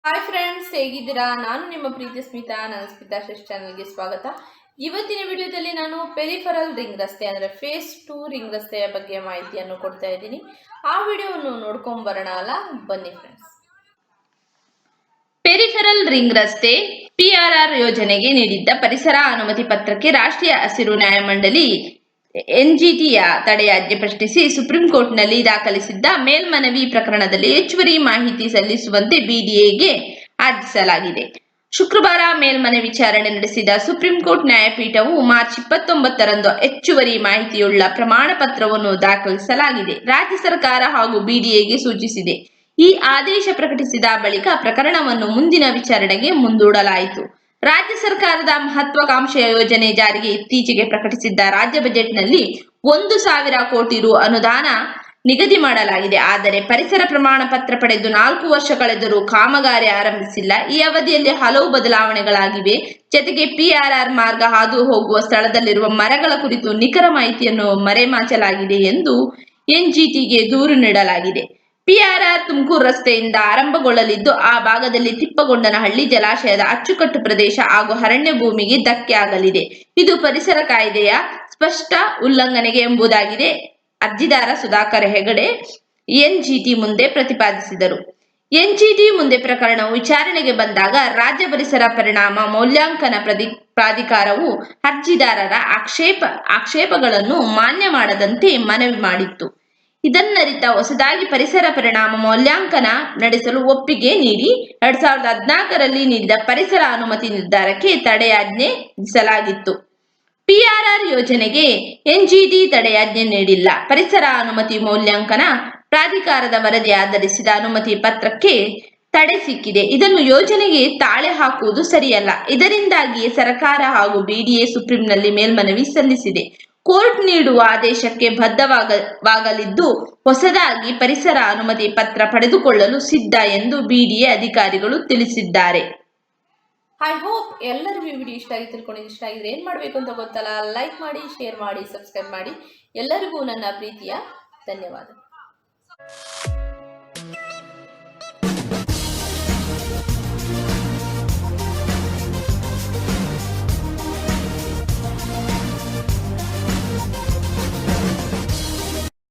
Hi friends, ಹೇಗಿದ್ದೀರಾ? ನಾನು ನಿಮ್ಮ ಪ್ರೀತಿ ಸ್ಮಿತಾ. ನನ್ನ ಸ್ಮಿತಾ ಶೆಸ್ ಚಾನಲ್ಗೆ ಸ್ವಾಗತ. ಇವತ್ತಿನ ವಿಡಿಯೋದಲ್ಲಿ ನಾನು ಪೆರಿಫೆರಲ್ ರಿಂಗ್ ರಸ್ತೆ ಅಂದರೆ ಫೇಸ್ 2 ರಿಂಗ್ ರಸ್ತೆಯ ಬಗ್ಗೆ ಮಾಹಿತಿಯನ್ನು ಕೊಡ್ತಾ ಇದ್ದೀನಿ. ಆ ವಿಡಿಯೋವನ್ನು ನೋಡ್ಕೊಂಡು ಬರೋಣ ಅಲ್ಲ, ಬನ್ನಿ ಫ್ರೆಂಡ್ಸ್. ಪೆರಿಫೆರಲ್ ರಿಂಗ್ ರಸ್ತೆ PRR ಯೋಜನೆಗೆ ನೀಡಿದ್ದ ಪರಿಸರ ಅನುಮತಿ ಪತ್ರಕ್ಕೆ ರಾಷ್ಟ್ರೀಯ ಹಸಿರು ನ್ಯಾಯಮಂಡಳಿ NGTಯ ತಡೆಯಾಜ್ಞೆ ಪ್ರಶ್ನಿಸಿ ಸುಪ್ರೀಂ ಕೋರ್ಟ್ನಲ್ಲಿ ದಾಖಲಿಸಿದ್ದ ಮೇಲ್ಮನವಿ ಪ್ರಕರಣದಲ್ಲಿ ಹೆಚ್ಚುವರಿ ಮಾಹಿತಿ ಸಲ್ಲಿಸುವಂತೆ BDAಗೆ ಆದೇಶಿಸಲಾಗಿದೆ. ಶುಕ್ರವಾರ ಮೇಲ್ಮನವಿ ವಿಚಾರಣೆ ನಡೆಸಿದ ಸುಪ್ರೀಂ ಕೋರ್ಟ್ ನ್ಯಾಯಪೀಠವು ಮಾರ್ಚ್ 29ರಂದು ಹೆಚ್ಚುವರಿ ಮಾಹಿತಿಯುಳ್ಳ ಪ್ರಮಾಣ ಪತ್ರವನ್ನು ದಾಖಲಿಸಲಾಗಿದೆ ರಾಜ್ಯ ಸರ್ಕಾರ ಹಾಗೂ BDAಗೆ ಸೂಚಿಸಿದೆ. ಈ ಆದೇಶ ಪ್ರಕಟಿಸಿದ ಬಳಿಕ ಪ್ರಕರಣವನ್ನು ಮುಂದಿನ ವಿಚಾರಣೆಗೆ ಮುಂದೂಡಲಾಯಿತು. ರಾಜ್ಯ ಸರ್ಕಾರದ ಮಹತ್ವಾಕಾಂಕ್ಷೆಯ ಯೋಜನೆ ಜಾರಿಗೆ ಇತ್ತೀಚೆಗೆ ಪ್ರಕಟಿಸಿದ್ದ ರಾಜ್ಯ ಬಜೆಟ್ನಲ್ಲಿ 1,000 ಕೋಟಿ ರು ಅನುದಾನ ನಿಗದಿ ಮಾಡಲಾಗಿದೆ. ಆದರೆ ಪರಿಸರ ಪ್ರಮಾಣ ಪತ್ರ ಪಡೆದು 4 ವರ್ಷ ಕಳೆದರೂ ಕಾಮಗಾರಿ ಆರಂಭಿಸಿಲ್ಲ. ಈ ಅವಧಿಯಲ್ಲಿ ಹಲವು ಬದಲಾವಣೆಗಳಾಗಿವೆ. ಜತೆಗೆ PRR ಮಾರ್ಗ ಹಾದು ಹೋಗುವ ಸ್ಥಳದಲ್ಲಿರುವ ಮರಗಳ ಕುರಿತು ನಿಖರ ಮಾಹಿತಿಯನ್ನು ಮರೆಮಾಚಲಾಗಿದೆ ಎಂದು NGTಗೆ ದೂರು ನೀಡಲಾಗಿದೆ. PRR ತುಮಕೂರು ರಸ್ತೆಯಿಂದ ಆರಂಭಗೊಳ್ಳಲಿದ್ದು, ಆ ಭಾಗದಲ್ಲಿ ತಿಪ್ಪಗೊಂಡನಹಳ್ಳಿ ಜಲಾಶಯದ ಅಚ್ಚುಕಟ್ಟು ಪ್ರದೇಶ ಹಾಗೂ ಅರಣ್ಯ ಭೂಮಿಗೆ ಧಕ್ಕೆ ಆಗಲಿದೆ. ಇದು ಪರಿಸರ ಕಾಯ್ದೆಯ ಸ್ಪಷ್ಟ ಉಲ್ಲಂಘನೆಗೆ ಎಂಬುದಾಗಿದೆ ಅರ್ಜಿದಾರ ಸುಧಾಕರ್ ಹೆಗಡೆ NGT ಮುಂದೆ ಪ್ರತಿಪಾದಿಸಿದರು. NGT ಮುಂದೆ ಪ್ರಕರಣವು ವಿಚಾರಣೆಗೆ ಬಂದಾಗ ರಾಜ್ಯ ಪರಿಸರ ಪರಿಣಾಮ ಮೌಲ್ಯಾಂಕನ ಪ್ರಾಧಿಕಾರವು ಅರ್ಜಿದಾರರ ಆಕ್ಷೇಪಗಳನ್ನು ಮಾನ್ಯ ಮಾಡದಂತೆ ಮನವಿ ಮಾಡಿತ್ತು. ಇದನ್ನರಿತ ಹೊಸದಾಗಿ ಪರಿಸರ ಪರಿಣಾಮ ಮೌಲ್ಯಾಂಕನ ನಡೆಸಲು ಒಪ್ಪಿಗೆ ನೀಡಿ 2014ರಲ್ಲಿ ನೀಡಿದ ಪರಿಸರ ಅನುಮತಿ ನಿರ್ಧಾರಕ್ಕೆ ತಡೆಯಾಜ್ಞೆ ವಿಧಿಸಲಾಗಿತ್ತು. PRR ಯೋಜನೆಗೆ NGT ತಡೆಯಾಜ್ಞೆ ನೀಡಿಲ್ಲ. ಪರಿಸರ ಅನುಮತಿ ಮೌಲ್ಯಾಂಕನ ಪ್ರಾಧಿಕಾರದ ವರದಿ ಆಧರಿಸಿದ ಅನುಮತಿ ಪತ್ರಕ್ಕೆ ತಡೆ ಸಿಕ್ಕಿದೆ. ಇದನ್ನು ಯೋಜನೆಗೆ ತಾಳೆ ಹಾಕುವುದು ಸರಿಯಲ್ಲ. ಇದರಿಂದಾಗಿಯೇ ಸರ್ಕಾರ ಹಾಗೂ BDA ಸುಪ್ರೀಂನಲ್ಲಿ ಮೇಲ್ಮನವಿ ಸಲ್ಲಿಸಿದೆ. ಕೋರ್ಟ್ ನೀಡುವ ಆದೇಶಕ್ಕೆ ಬದ್ಧವಾಗಲಿದ್ದು, ಹೊಸದಾಗಿ ಪರಿಸರ ಅನುಮತಿ ಪತ್ರ ಪಡೆದುಕೊಳ್ಳಲು ಸಿದ್ಧ ಎಂದು BDA ಅಧಿಕಾರಿಗಳು ತಿಳಿಸಿದ್ದಾರೆ. ಐ ಹೋಪ್ ಎಲ್ಲರಿಗೂ ಈ ವಿಡಿಯೋ ಇಷ್ಟ ಆಗಿ ತಿಳ್ಕೊಂಡಿದ್ದು. ಇಷ್ಟ ಆಗಿದ್ರೆ ಏನು ಮಾಡಬೇಕು ಅಂತ ಗೊತ್ತಲ್ಲ, ಲೈಕ್ ಮಾಡಿ, ಶೇರ್ ಮಾಡಿ, ಸಬ್ಸ್ಕ್ರೈಬ್ ಮಾಡಿ. ಎಲ್ಲರಿಗೂ ನನ್ನ ಪ್ರೀತಿಯ ಧನ್ಯವಾದ.